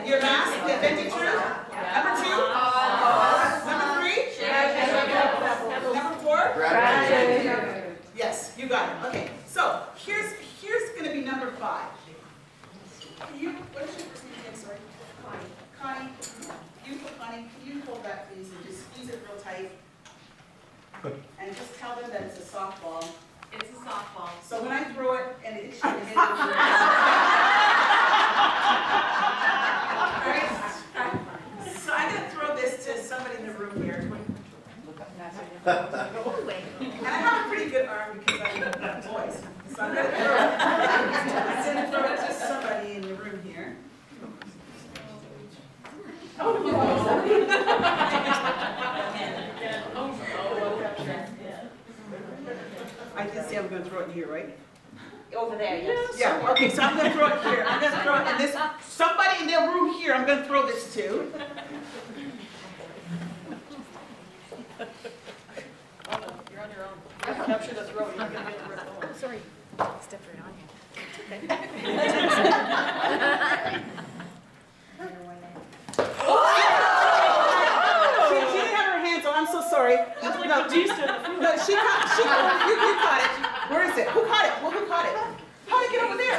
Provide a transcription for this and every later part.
Your last, the authentic truth. Number 2. Number 3. Number 4. Gratitude. Yes, you got it. Okay, so here's going to be number 5. What is your first name again? Sorry. Connie. Connie, can you hold that please and just squeeze it real tight? And just tell them that it's a softball. It's a softball. So when I throw it and it hits you in the head, so I'm going to throw this to somebody in the room here. And I have a pretty good arm because I have boys. So I'm going to throw it to somebody in the room here. I did say I'm going to throw it here, right? Over there, yes. Yeah, okay, so I'm going to throw it here. I'm going to throw it in this. Somebody in the room here, I'm going to throw this to. You're on your own. Capture the throw. You're not going to get the rest of the Sorry, stepped right on you. She didn't have her hands on. I'm so sorry. No, she caught. You caught it. Where is it? Who caught it? Well, who caught it? How did it get over there?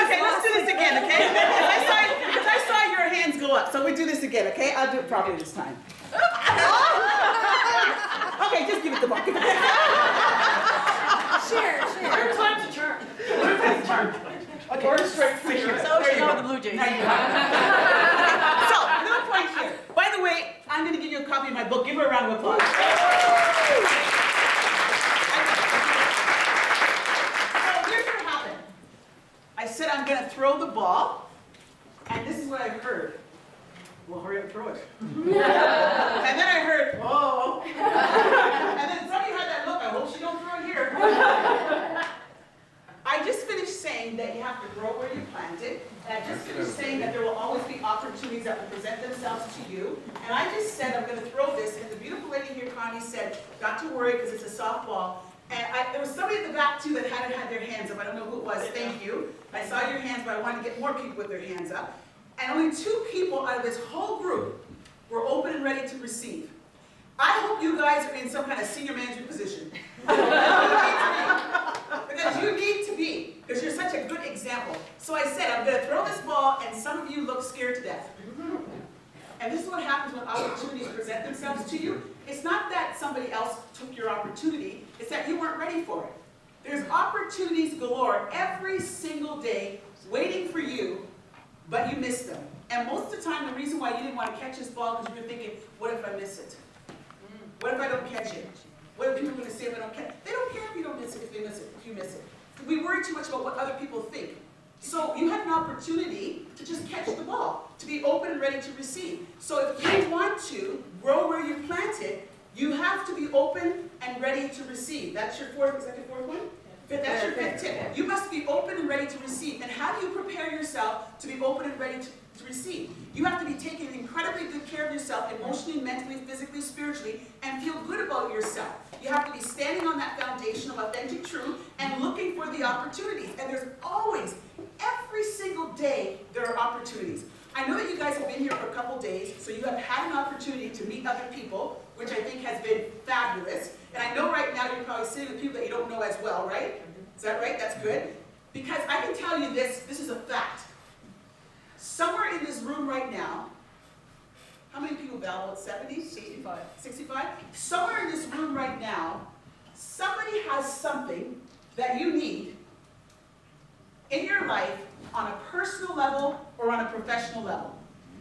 Okay, let's do this again, okay? Because I saw your hands go up, so we do this again, okay? I'll do it properly this time. Okay, just give it the ball. Share. Third time's a charm. Okay, we're straight figure. So she know the Blue Jays. Now you have it. So, little point here. By the way, I'm going to give you a copy of my book. Give her a round of applause. So here's what happened. I said I'm going to throw the ball, and this is what I heard. Well, hurry up and throw it. And then I heard, oh. And then somebody had that look. I hope she don't throw it here. I just finished saying that you have to grow where you planted. And I just finished saying that there will always be opportunities that will present themselves to you. And I just said I'm going to throw this. And the beautiful lady here, Connie, said, not to worry because it's a softball. And there was somebody in the back, too, that hadn't had their hands up. I don't know who it was. Thank you. I saw your hands, but I wanted to get more people with their hands up. And only 2 people out of this whole group were open and ready to receive. I hope you guys are in some kind of senior management position. Because you need to be, because you're such a good example. So I said, I'm going to throw this ball, and some of you look scared to death. And this is what happens when opportunities present themselves to you. It's not that somebody else took your opportunity, it's that you weren't ready for it. There's opportunities galore every single day waiting for you, but you missed them. And most of the time, the reason why you didn't want to catch this ball because you were thinking, what if I miss it? What if I don't catch it? What are people going to say if I don't catch it? They don't care if you don't miss it, if you miss it. We worry too much about what other people think. So you have an opportunity to just catch the ball, to be open and ready to receive. So if you want to grow where you planted, you have to be open and ready to receive. That's your fourth, is that your fourth one? That's your 5th tip. You must be open and ready to receive. And how do you prepare yourself to be open and ready to receive? You have to be taking incredibly good care of yourself, emotionally, mentally, physically, spiritually, and feel good about yourself. You have to be standing on that foundation of authentic truth and looking for the opportunities. And there's always, every single day, there are opportunities. I know that you guys have been here for a couple days, so you have had an opportunity to meet other people, which I think has been fabulous. And I know right now you're probably sitting with people that you don't know as well, right? Is that right? That's good. Because I can tell you this is a fact. Somewhere in this room right now, how many people, Val? About 70? 65. 65? Somewhere in this room right now, somebody has something that you need in your life on a personal level or on a professional level.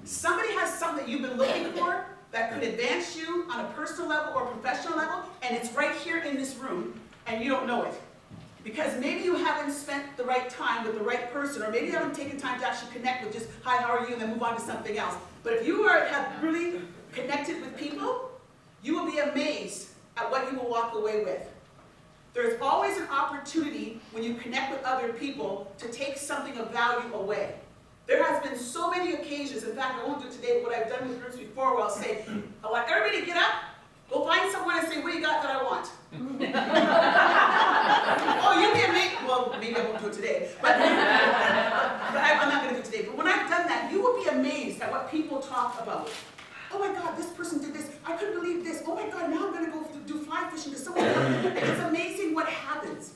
Somebody has something that you've been looking for that could advance you on a personal level or professional level, and it's right here in this room, and you don't know it. Because maybe you haven't spent the right time with the right person, or maybe you haven't taken time to actually connect with just, hi, how are you, and then move on to something else. But if you have really connected with people, you will be amazed at what you will walk away with. There's always an opportunity when you connect with other people to take something of value away. There has been so many occasions, in fact, I won't do it today, but what I've done with groups before, where I'll say, I want everybody to get up, go find someone and say, what do you got that I want? Oh, you'll be amazed. Well, maybe I won't do it today, but I'm not going to do it today. But when I've done that, you will be amazed at what people talk about. Oh my God, this person did this. I couldn't believe this. Oh my God, now I'm going to go do fly fishing to someone else. It's amazing what happens.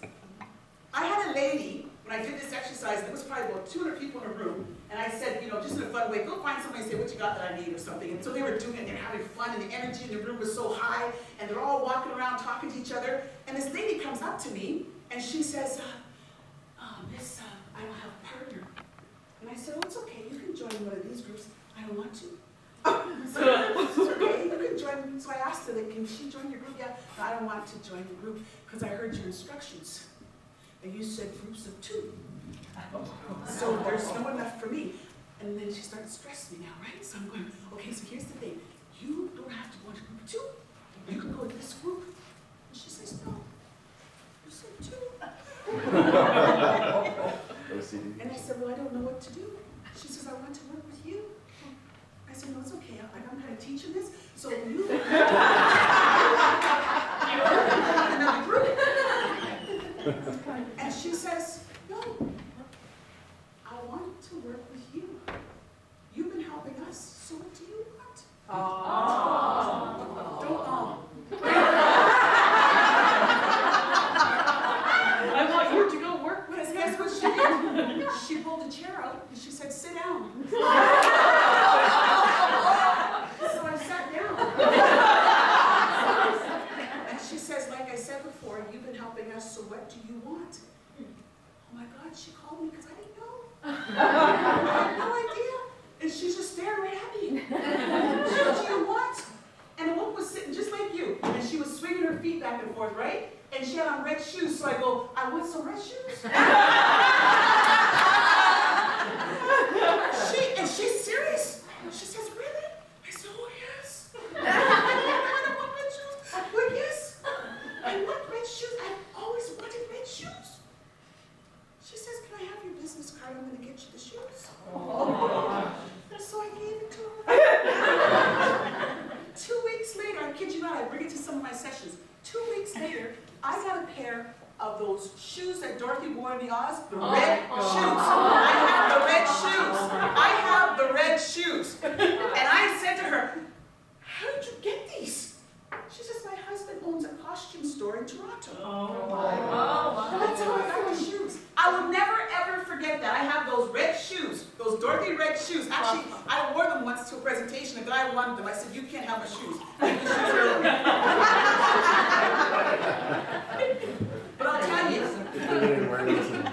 I had a lady, when I did this exercise, there was probably about 200 people in a room, and I said, you know, just in a fun way, go find somebody and say, what you got that I need or something. And so they were doing it, they're having fun, and the energy in the room was so high, and they're all walking around talking to each other. And this lady comes up to me, and she says, Miss, I don't have a partner. And I said, oh, it's okay, you can join one of these groups. I don't want to. So, it's okay, you can join. So I asked her, like, can she join your group? Yeah, no, I don't want to join the group, because I heard your instructions. And you said groups of 2. So there's no one left for me. And then she started stressing me now, right? So I'm going, okay, so here's the thing. You don't have to go into group 2. You can go to this group. And she says, no, you said 2. And I said, well, I don't know what to do. She says, I want to work with you. I said, no, it's okay. I'm kind of teaching this. So you another group. And she says, no, I want to work with you. You've been helping us, so what do you want? I want you to go work with Because guess what she did? She pulled a chair out and she said, sit down. So I sat down. And she says, like I said before, you've been helping us, so what do you want? Oh my God, she called me because I didn't know. I had no idea. And she's just staring right at me. What do you want? And the woman was sitting just like you, and she was swinging her feet back and forth, right? And she had on red shoes, so I go, I want some red shoes. And she's serious. She says, really? I said, oh yes. I don't want red shoes. I go, yes. I want red shoes. I've always wanted red shoes. She says, can I have your business card? I'm going to get you the shoes. So I gave it to her. 2 weeks later, I kid you not, I bring it to some of my sessions. 2 weeks later, I got a pair of those shoes that Dorothy wore in the Oz, the red shoes. I have the red shoes. I have the red shoes. And I said to her, how did you get these? She says, my husband owns a costume store in Toronto. That's how I got the shoes. I will never ever forget that. I have those red shoes, those Dorothy red shoes. Actually, I wore them once to a presentation. A guy wanted them. I said, you can't have my shoes. But I'll tell you,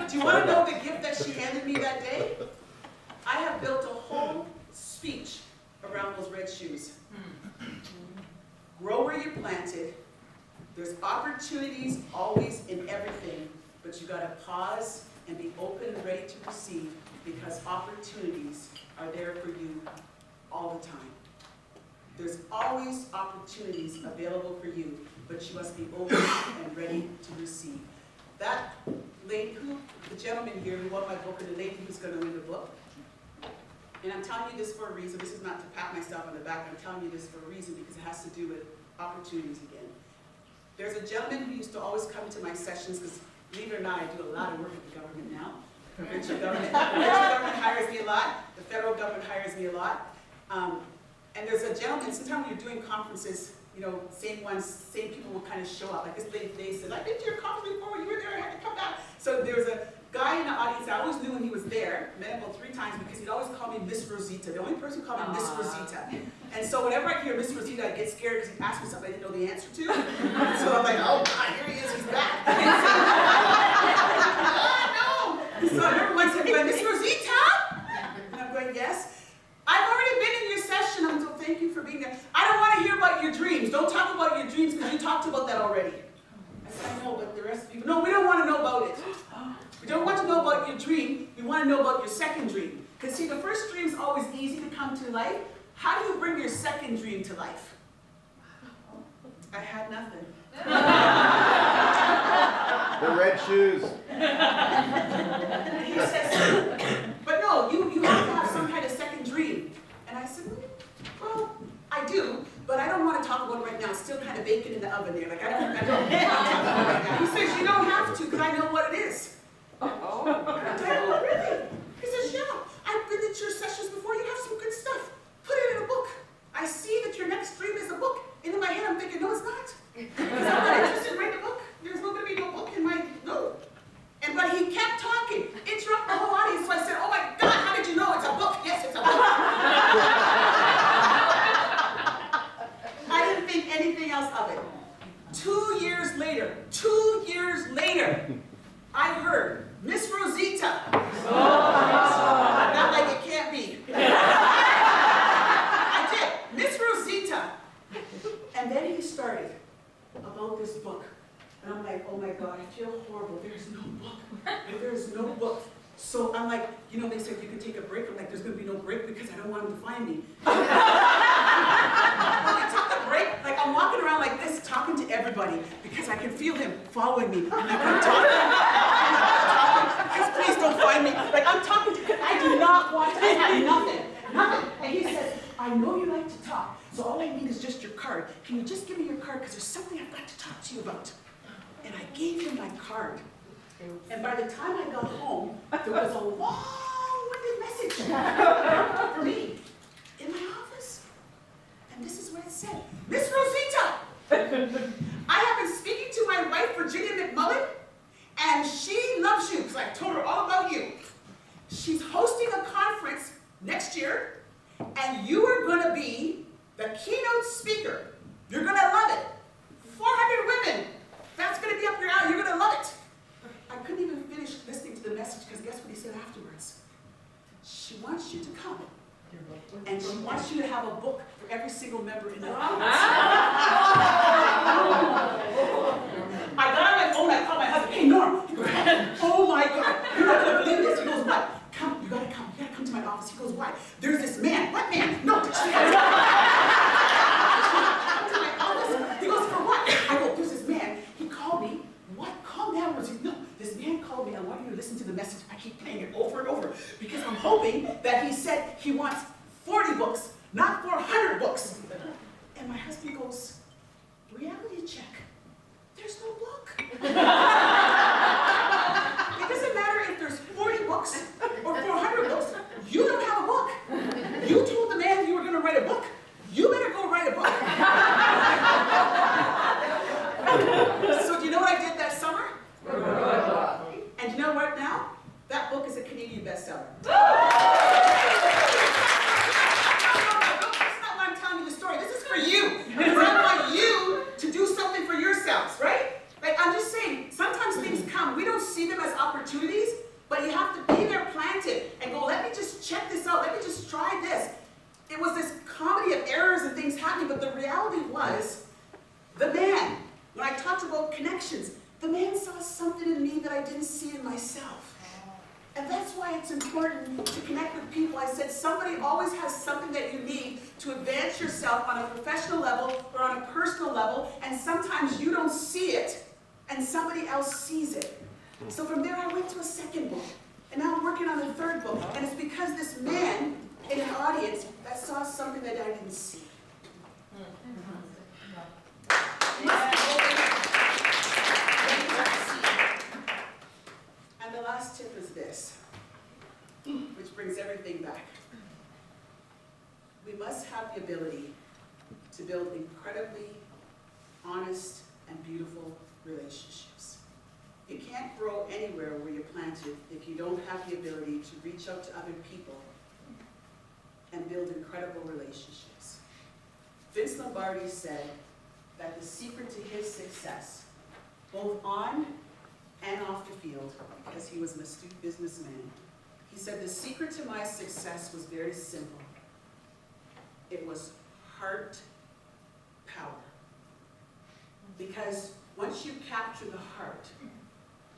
do you want to know the gift that she handed me that day? I have built a whole speech around those red shoes. Grow where you're planted. There's opportunities always in everything, but you got to pause and be open and ready to receive, because opportunities are there for you all the time. There's always opportunities available for you, but you must be open and ready to receive. That lady, the gentleman here who won my book, and the lady who's going to win the book, and I'm telling you this for a reason. This is not to pat myself on the back. I'm telling you this for a reason, because it has to do with opportunities again. There's a gentleman who used to always come to my sessions, because believe it or not, I do a lot of work with the government now. Provincial government hires me a lot. The federal government hires me a lot. And there's a gentleman, sometimes when you're doing conferences, you know, same people will kind of show up. Like this lady today said, I've been to your conference before, you were there, I had to come back. So there was a guy in the audience, I always knew when he was there, met him about 3 times, because he'd always call me Miss Rosita. The only person who called me Miss Rosita. And so whenever I hear Miss Rosita, I get scared because he asked me something I didn't know the answer to. And so I'm like, oh God, here he is, he's back. Oh no! So I remember once him going, Miss Rosita? And I'm going, yes. I've already been in your session, so thank you for being there. I don't want to hear about your dreams. Don't talk about your dreams, because you talked about that already. I said, I know, but the rest of you No, we don't want to know about it. We don't want to know about your dream. We want to know about your second dream. Because see, the first dream is always easy to come to life. How do you bring your second dream to life? I had nothing. The red shoes. And he says, but no, you have to have some kind of second dream. And I said, well, I do, but I don't want to talk about it right now. It's still kind of baking in the oven there. Like, I don't want to talk about it right now. He says, you don't have to, because I know what it is. Oh, really? He says, yeah, I've been at your sessions before. You have some good stuff. Put it in a book. I see that your next dream is a book. And in my head, I'm thinking, no, it's not. Because I'm not interested in writing a book. There's not going to be no book in my, no. But he kept talking, interrupt the whole audience. So I said, oh my God, how did you know it's a book? Yes, it's a book. I didn't think anything else of it. 2 years later, I heard, Miss Rosita. Not like it can't be. I did, Miss Rosita. And then he started about this book. And I'm like, oh my God, I feel horrible. There's no book. There's no book. So I'm like, you know, they said you can take a break. I'm like, there's going to be no break because I don't want him to find me. When I took the break, like I'm walking around like this, talking to everybody because I can feel him following me. And like I'm talking, because please don't find me. Like I'm talking to, I do not want to, I have nothing. And he says, I know you like to talk, so all I need is just your card. Can you just give me your card because there's something I've got to talk to you about. And I gave him my card. And by the time I got home, there was a long-winded message for me in my office. And this is what it said. Miss Rosita, I have been speaking to my wife, Virginia McMullen, and she loves you, because I told her all about you. She's hosting a conference next year, and you are going to be the keynote speaker. You're going to love it. 400 women. That's going to be up your alley. You're going to love it. I couldn't even finish listening to the message because guess what he said afterwards? She wants you to come. And she wants you to have a book for every single member in the audience. I got on my phone, I called my husband, hey Norm, oh my God, you're not going to believe this. He goes, what? Come, you gotta come to my office. He goes, why? There's this man. What man? No, come to my office. He goes, for what? I go, there's this man. He called me. What? Calm down, Rosie. No, this man called me. I want you to listen to the message. I keep playing it over and over because I'm hoping that he said he wants 40 books, not 400 books. And my husband goes, reality check. There's no book. It doesn't matter if there's 40 books or 400 books. You don't have a book. You told the man you were going to write a book. You better go write a book. So do you know what I did that summer? And you know what now? That book is a Canadian bestseller. That's not why I'm telling you the story. This is for you. Because I want you to do something for yourselves, right? Like I'm just saying, sometimes things come. We don't see them as opportunities, but you have to be there planted and go, let me just check this out. Let me just try this. It was this comedy of errors and things happening, but the reality was, the man, when I talked about connections, the man saw something in me that I didn't see in myself. And that's why it's important to connect with people. I said somebody always has something that you need to advance yourself on a professional level or on a personal level, and sometimes you don't see it, and somebody else sees it. So from there I went to a second book, and now I'm working on a third book, and it's because this man in an audience that saw something that I didn't see. And the last tip is this, which brings everything back. We must have the ability to build incredibly honest and beautiful relationships. You can't grow anywhere where you're planted if you don't have the ability to reach out to other people and build incredible relationships. Vince Lombardi said that the secret to his success, both on and off the field, because he was an astute businessman, he said the secret to my success was very simple. It was heart power. Because once you capture the heart,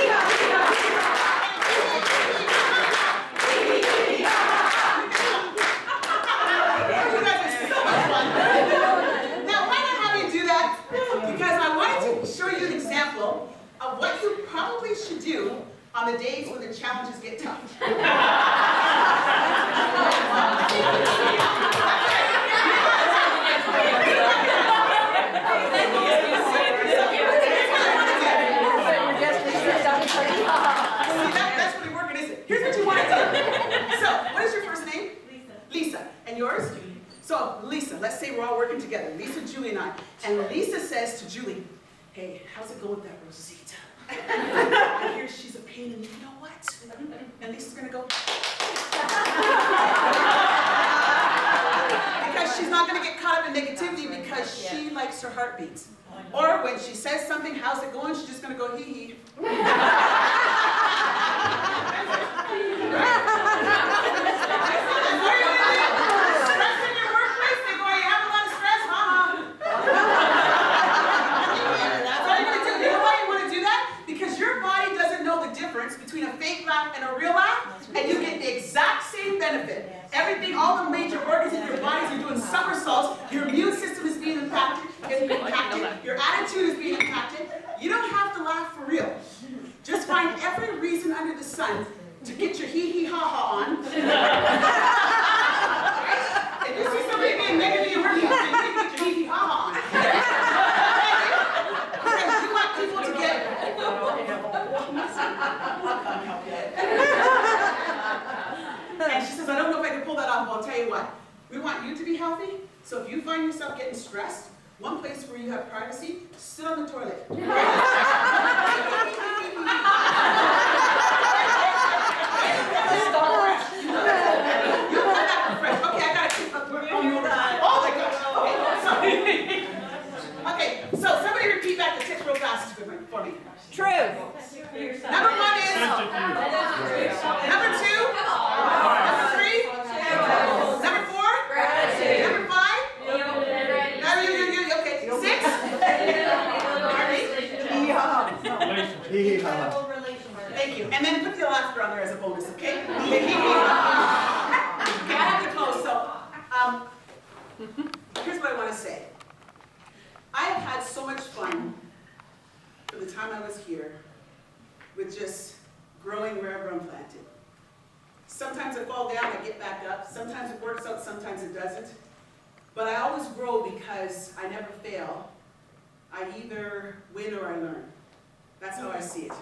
Come on. yours? So Lisa, let's say we're all working together, Lisa, Julie, and I. And Lisa says to Julie, hey, how's it going with that Rosita? I hear she's a pain in the, you know what? And Lisa's gonna go, because she's not gonna get caught up in negativity because she likes her heartbeats. Or when she says something, how's it going? She's just gonna go hee hee. Between a fake laugh and a real laugh, and you get the exact same benefit. Everything, all the major organs in your bodies are doing somersaults. Your immune system is being impacted. Your attitude is being impacted. You don't have to laugh for real. Just find every reason under the sun to get your hee hee ha ha on. If you see somebody being negative in your workout, you get your hee hee ha ha on. Because you want people to get and she says, I don't know if I can pull that off, but I'll tell you what. We want you to be healthy, so if you find yourself getting stressed, one place where you have privacy, sit on the toilet. You'll come back refreshed. Okay, I gotta keep up. Oh my gosh. Okay, so somebody repeat back the tips real fast for me. Truth. Number 1 is. Number 2. Number 3. Number 4. Number 5. Okay. 6. Hee hee ha ha. Thank you. And then put the laughter on there as a bonus, okay? Okay, I have to close, so here's what I want to say. I have had so much fun for the time I was here with just growing wherever I'm planted. Sometimes I fall down, I get back up. Sometimes it works out, sometimes it doesn't. But I always grow because I never fail. I either win or I learn. That's how I see it.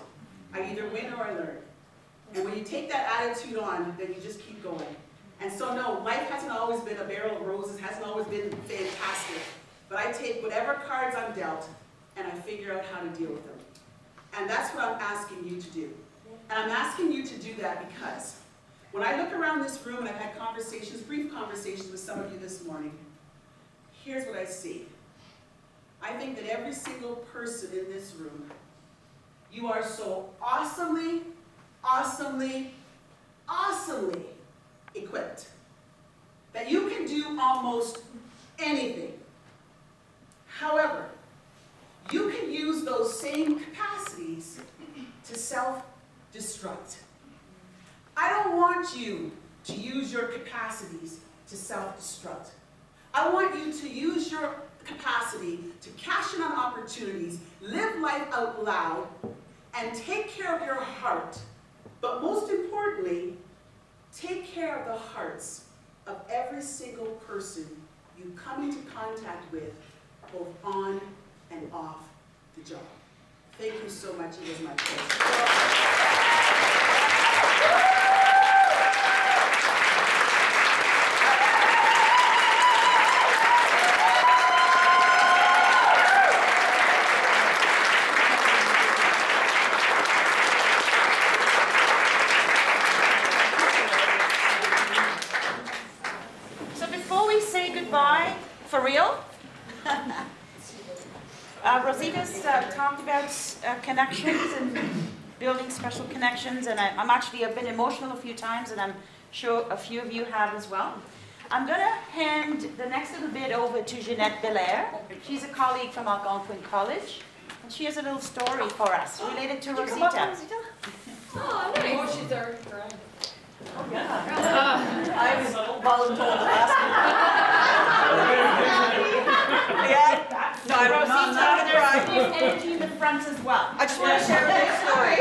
I either win or I learn. And when you take that attitude on, then you just keep going. And so no, life hasn't always been a barrel of roses, hasn't always been fantastic. But I take whatever cards I'm dealt and I figure out how to deal with them. And that's what I'm asking you to do. And I'm asking you to do that because when I look around this room, and I've had conversations, brief conversations with some of you this morning, here's what I see. I think that every single person in this room, you are so awesomely, awesomely, awesomely equipped that you can do almost anything. However, you can use those same capacities to self-destruct. I don't want you to use your capacities to self-destruct. I want you to use your capacity to cash in on opportunities, live life out loud, and take care of your heart. But most importantly, take care of the hearts of every single person you come into contact with, both on and off the job. Thank you so much. It was my pleasure. So before we say goodbye, for real, Rosita's talked about connections and building special connections, and I've been emotional a few times, and I'm sure a few of you have as well. I'm going to hand the next little bit over to Jeanette Belair. She's a colleague from Algonquin College, and she has a little story for us related to Rosita. Oh, nice. She's our friend. I was voluntold to ask No, I wrote energy in the front as well. I just want to share a big story.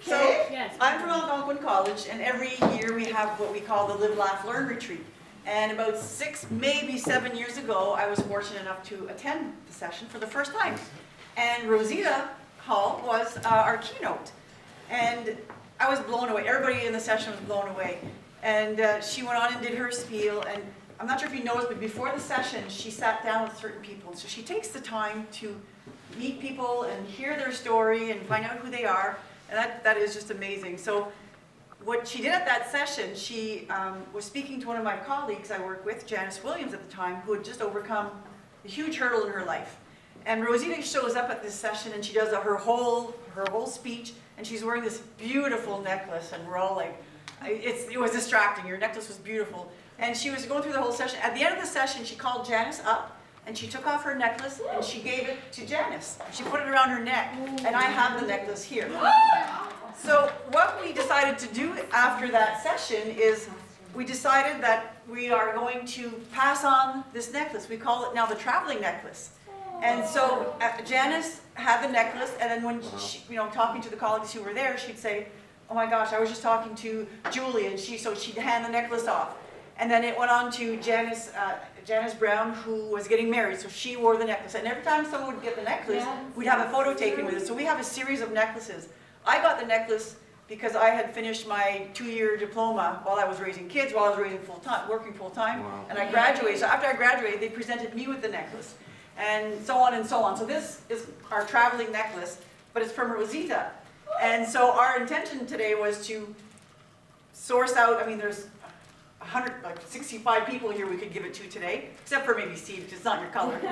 So, Yes. I'm from Algonquin College, and every year we have what we call the Live, Laugh, Learn retreat. And about 6, maybe 7 years ago, I was fortunate enough to attend the session for the first time. And Rosita Hall was our keynote. And I was blown away. Everybody in the session was blown away. And she went on and did her spiel, and I'm not sure if you noticed, but before the session, she sat down with certain people. So she takes the time to meet people and hear their story and find out who they are. And that is just amazing. So what she did at that session, she was speaking to one of my colleagues I work with, Janice Williams at the time, who had just overcome a huge hurdle in her life. And Rosita shows up at this session and she does her whole speech, and she's wearing this beautiful necklace, and we're all like, it was distracting. Your necklace was beautiful. And she was going through the whole session. At the end of the session, she called Janice up and she took off her necklace and she gave it to Janice. She put it around her neck, and I have the necklace here. So what we decided to do after that session is we decided that we are going to pass on this necklace. We call it now the traveling necklace. And so Janice had the necklace, and then when she, talking to the colleagues who were there, she'd say, "Oh my gosh, I was just talking to Julie," and so she'd hand the necklace off. And then it went on to Janice Brown, who was getting married, so she wore the necklace. And every time someone would get the necklace, we'd have a photo taken with it. So we have a series of necklaces. I got the necklace because I had finished my 2-year diploma while I was raising kids, while I was working full-time, Wow. and I graduated. So after I graduated, they presented me with the necklace, and so on and so on. So this is our traveling necklace, but it's from Rosita. And so our intention today was to source out, there's 65 people here we could give it to today, except for maybe Steve, because it's not your color. We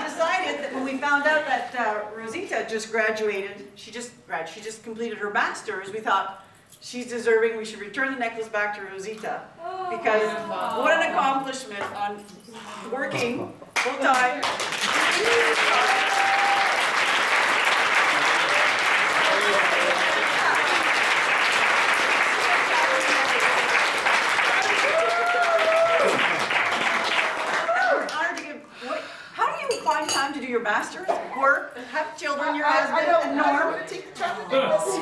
decided that when we found out that Rosita just graduated, she just completed her master's, we thought, she's deserving, we should return the necklace back to Rosita. Because what an accomplishment on working full-time. Find time to do your master's, work, have children, your husband, and Norm. to take the travel necklace. So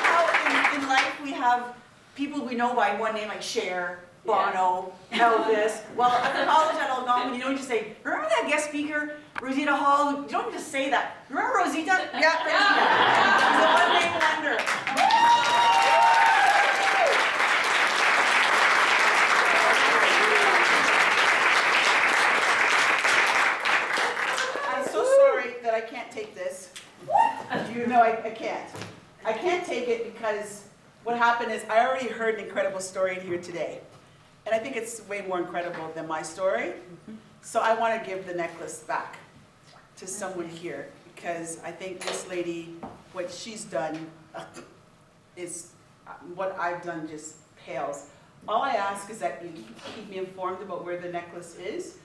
how in life we have people we know by one name, like Cher, Bono, Elvis. Well, at the college at Algonquin, you don't just say, "Remember that guest speaker, Rosita Hall?" You don't just say that. "Remember Rosita?" Yeah, Rosita. She's a one-name wonder. I'm so sorry that I can't take this. No, I can't. I can't take it because what happened is I already heard an incredible story in here today. And I think it's way more incredible than my story. So I want to give the necklace back to someone here because I think this lady, what she's done is what I've done just pales. All I ask is that you keep me informed about where the necklace is.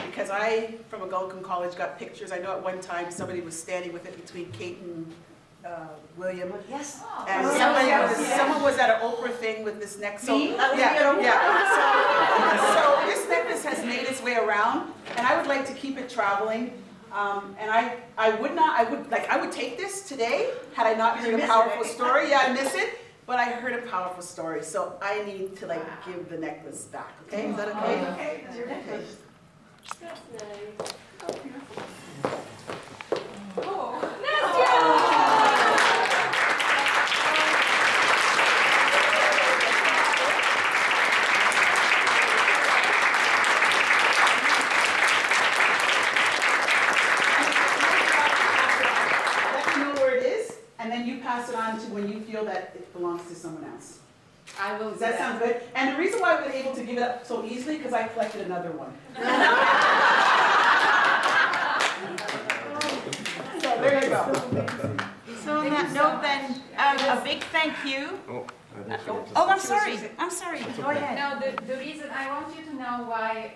Because I, from Algonquin College, got pictures. I know at one time somebody was standing with it between Kate and William. Yes. And someone was at an Oprah thing with this necklace. So, Me? That was me at Oprah. So this necklace has made its way around, and I would like to keep it traveling. And I would take this today had I not heard a powerful story. Yeah, I miss it, but I heard a powerful story, so I need to give the necklace back. Okay, is that okay? Okay, that's your necklace. That's nice. Let me know where it is, and then you pass it on to when you feel that it belongs to someone else. I will. Does that sound good? And the reason why I've been able to give it up so easily, because I collected another one. So there you go. So on that note then, a big thank you. I think she wants to Oh, I'm sorry, go ahead. No, the reason, I want you to know why